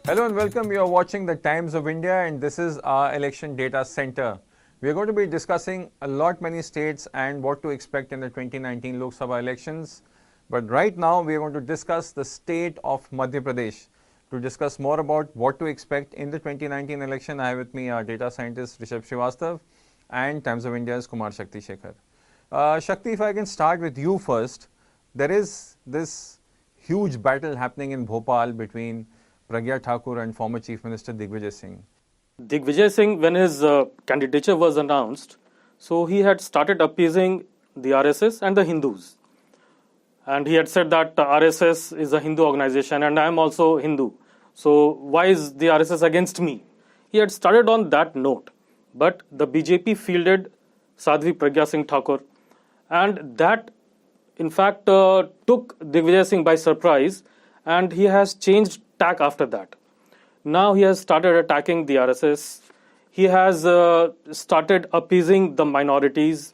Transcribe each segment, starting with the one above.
Hello and welcome. You are watching the Times of India and this is our election data center. We are going to be discussing many states and what to expect in the 2019 Lok Sabha elections. But right now we are going to discuss the state of Madhya Pradesh. To discuss more about what to expect in the 2019 election, I have with me our data scientist Rishabh Srivastav and Times of India's Kumar Shakti Shekhar. Shakti, if I can start with you first, there is this huge battle happening in Bhopal between Pragya Thakur and former Chief Minister Digvijay Singh. Digvijay Singh, when his candidature was announced, so he had started appeasing the RSS and the Hindus. And he had said that RSS is a Hindu organization and I am also Hindu. So why is the RSS against me? He had started on that note. But the BJP fielded Sadhvi Pragya Singh Thakur. And that, in fact, took Digvijay Singh by surprise. And he has changed tack after that. Now he has started attacking the RSS. He has started appeasing the minorities.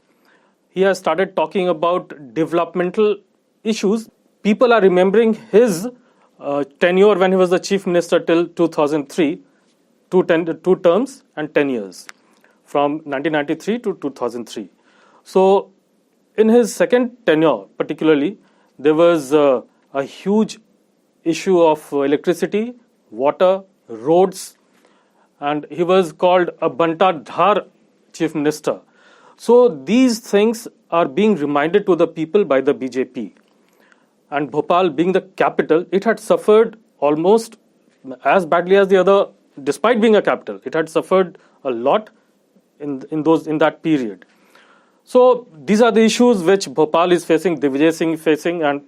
He has started talking about developmental issues. People are remembering his tenure when he was the chief minister till 2003, two terms and 10 years, from 1993 to 2003. So in his second tenure, particularly, there was a huge issue of electricity, water, roads, and he was called a Banta Dhar chief minister. So these things are being reminded to the people by the BJP. And Bhopal being the capital, it had suffered almost as badly as the other, despite being a capital. It had suffered a lot in that period. So these are the issues which Bhopal is facing, Digvijay Singh is facing, and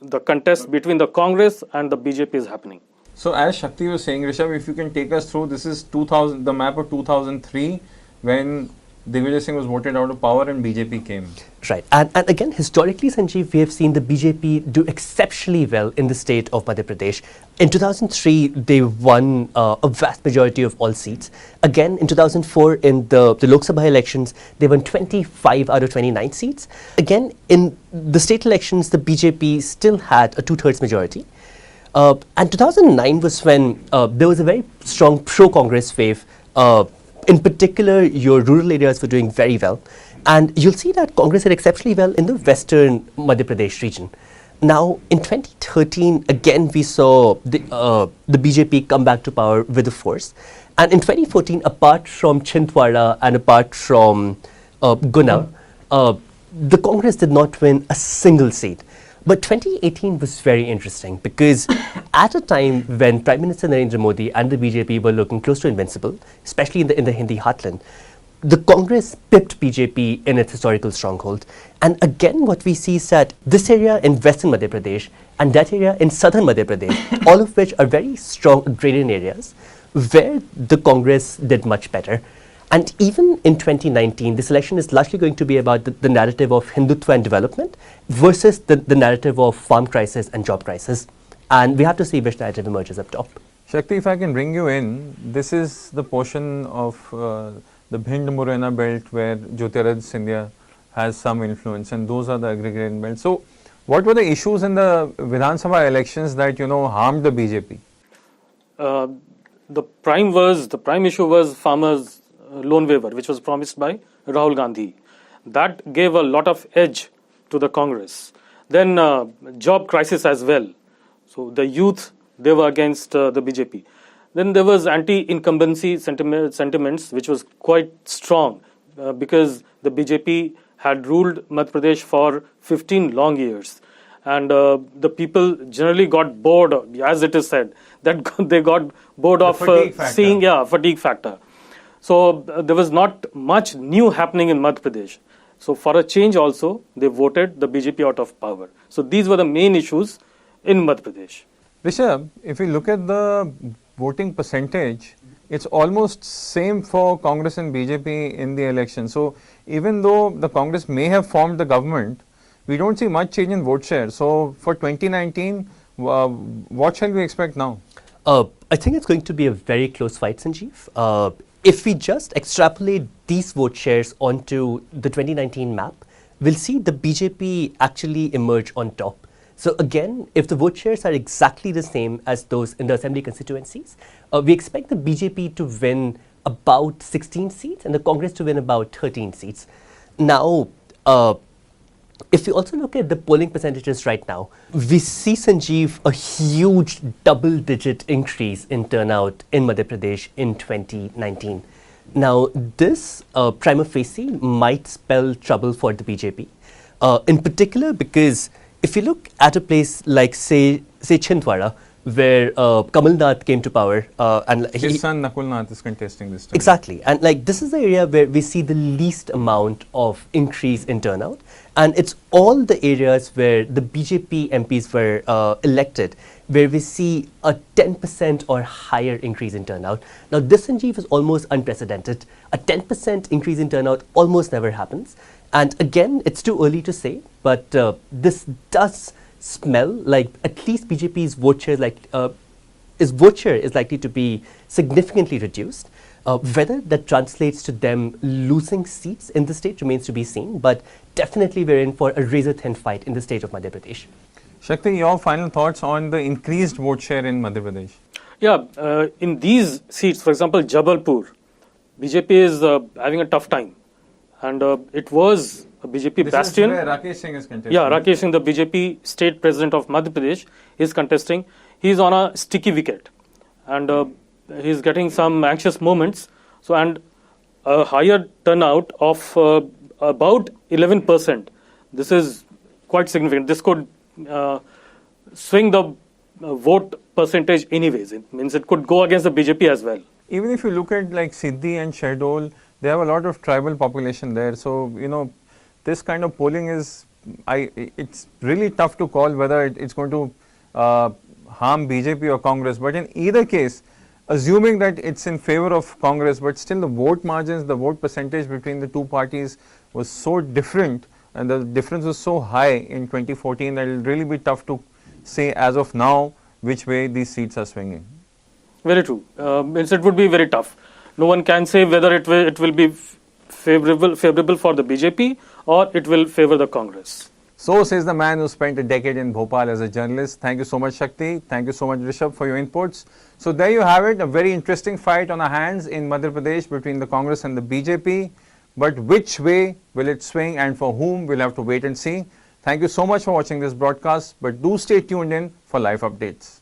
the contest between the Congress and the BJP is happening. So as Shakti was saying, Rishabh, if you can take us through, this is the map of 2003 when Digvijay Singh was voted out of power and BJP came. Right. And again, historically, Sanjeev, we have seen the BJP do exceptionally well in the state of Madhya Pradesh. In 2003, they won a vast majority of all seats. Again, in 2004, in the Lok Sabha elections, they won 25 out of 29 seats. Again, in the state elections, the BJP still had a two-thirds majority. And 2009 was when there was a very strong pro-Congress wave. In particular, your rural areas were doing very well. And you'll see that Congress did exceptionally well in the western Madhya Pradesh region. Now, in 2013, again, we saw the BJP come back to power with a force. And in 2014, apart from Chhindwara and apart from Guna, the Congress did not win a single seat. But 2018 was very interesting because at a time when Prime Minister Narendra Modi and the BJP were looking close to invincible, especially in the Hindi heartland, the Congress pipped BJP in its historical stronghold. And again, what we see is that this area in western Madhya Pradesh and that area in southern Madhya Pradesh, all of which are very strong agrarian areas, where the Congress did much better. And even in 2019, this election is largely going to be about the narrative of Hindutva and development versus the narrative of farm crisis and job crisis. And we have to see which narrative emerges up top. Shakti, if I can bring you in, this is the portion of the Bhind-Morena belt where Jyotiraj Scindia has some influence, and those are the agrarian belts. So what were the issues in the Vidhan Sabha elections that, harmed the BJP? The prime issue was farmers' loan waiver, which was promised by Rahul Gandhi. That gave a lot of edge to the Congress. Then job crisis as well. So the youth, they were against the BJP. Then there was anti-incumbency sentiments, which was quite strong because the BJP had ruled Madhya Pradesh for 15 long years. And the people generally got bored, as it is said, that they got bored of seeing, fatigue factor. So there was not much new happening in Madhya Pradesh. So for a change also, they voted the BJP out of power. So these were the main issues in Madhya Pradesh. Rishabh, if we look at the voting percentage, it's almost same for Congress and BJP in the election. So even though the Congress may have formed the government, we don't see much change in vote share. So for 2019, what shall we expect now? I think it's going to be a very close fight, Sanjeev. If we just extrapolate these vote shares onto the 2019 map, we'll see the BJP actually emerge on top. So again, if the vote shares are exactly the same as those in the assembly constituencies, we expect the BJP to win about 16 seats and the Congress to win about 13 seats. Now, if we also look at the polling percentages right now, we see, Sanjeev, a huge double-digit increase in turnout in Madhya Pradesh in 2019. Now, this prima facie might spell trouble for the BJP, in particular because if you look at a place like, say Chhindwara, where Kamal Nath came to power, and his son Nakul Nath is contesting this time. Exactly, and like this is the area where we see the least amount of increase in turnout, and it's all the areas where the BJP MPs were elected, where we see a 10% or higher increase in turnout. Now, this, Sanjeev, is almost unprecedented. A 10% increase in turnout almost never happens, and again, it's too early to say, but this does smell like at least BJP's vote share is likely to be significantly reduced. Whether that translates to them losing seats in the state remains to be seen, but definitely we're in for a razor-thin fight in the state of Madhya Pradesh. Shakti, your final thoughts on the increased vote share in Madhya Pradesh? Yeah, in these seats, for example, Jabalpur, BJP is having a tough time. And it was a BJP bastion. This is where Rakesh Singh is contesting. Yeah, Rakesh Singh, the BJP state president of Madhya Pradesh, is contesting. He is on a sticky wicket. And he is getting some anxious moments. So, and a higher turnout of about 11%. This is quite significant. This could swing the vote percentage anyways. It means it could go against the BJP as well. Even if you look at like Siddhi and Shahdol, they have a lot of tribal population there. So, you know, this kind of polling is, it's really tough to call whether it's going to harm BJP or Congress. But in either case, assuming that it's in favor of Congress, but still the vote margins, the vote percentage between the two parties was so different and the difference was so high in 2014 that it will really be tough to say as of now which way these seats are swinging. Very true. It would be very tough. No one can say whether it will be favorable for the BJP or it will favor the Congress. So says the man who spent a decade in Bhopal as a journalist. Thank you so much, Shakti. Thank you so much, Rishabh, for your inputs. So there you have it, a very interesting fight on our hands in Madhya Pradesh between the Congress and the BJP. But which way will it swing and for whom, we'll have to wait and see. Thank you so much for watching this broadcast, but do stay tuned in for live updates.